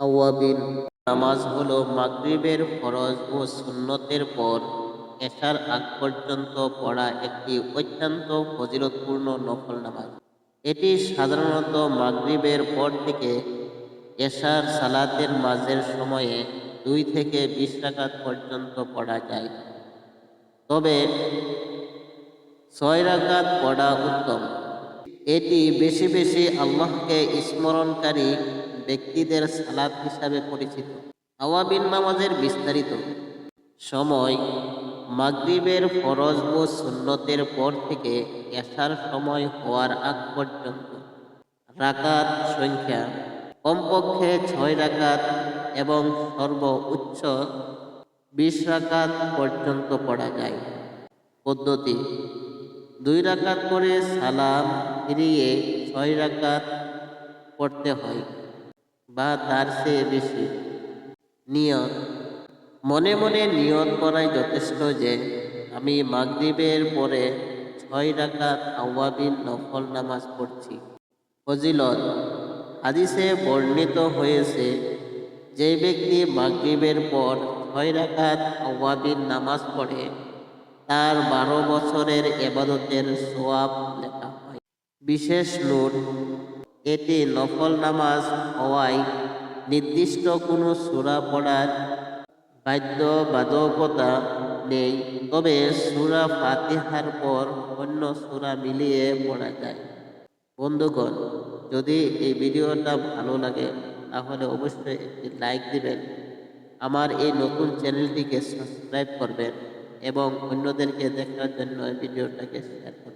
আওয়াবিন নামাজ হলো মাগরিবের ফরজ ও সুন্নতের পর এশার আগ পর্যন্ত পড়া একটি অত্যন্ত ফজিলতপূর্ণ নফল নামাজ। এটি সাধারণত মাগরিবের পর থেকে এশার সালাতের মাঝের সময়ে 2 থেকে 20 রাকাত পর্যন্ত পড়া যায়। তবে 6 রাকাত পড়া উত্তম। এটি বেশি বেশি আল্লাহকে স্মরণকারী ব্যক্তিদের সালাত হিসাবে পরিচিত। আওয়াবিন নামাজের বিস্তারিত সময় মাগরিবের ফরজ ও সুন্নতের পর থেকে এশার সময় হওয়ার আগ পর্যন্ত। রাকাত সংখ্যা কমপক্ষে 6 রাকাত এবং সর্বোচ্চ 20 রাকাত পর্যন্ত পড়া যায়। পদ্ধতি 2 রাকাত করে সালাম ফিরিয়ে 6 রাকাত পড়তে হয় বা তার চেয়ে বেশি। নিয়ত মনে মনে নিয়ত করাই যথেষ্ট যে আমি মাগরিবের পরে 6 রাকাত আওয়াবিন নফল নামাজ পড়ছি। ফজিলত হাদিসে বর্ণিত হয়েছে, যে ব্যক্তি মাগরিবের পর 6 রাকাত আওয়াবিন নামাজ পড়ে তার 12 বছরের ইবাদতের সওয়াব লেখা হয়। বিশেষ নোট, এটি নফল নামাজ হওয়ায় নির্দিষ্ট কোনো সূরা পড়ার বাধ্যবাধকতা নেই, তবে সূরা ফাতিহার পর অন্য সূরা মিলিয়ে পড়া যায়। বন্ধুগণ, যদি এই ভিডিওটা ভালো লাগে তাহলে অবশ্যই একটি লাইক দিবেন, আমার এই নতুন চ্যানেলটিকে সাবস্ক্রাইব করবেন এবং অন্যদেরকে দেখার জন্য ভিডিওটাকে শেয়ার করবেন।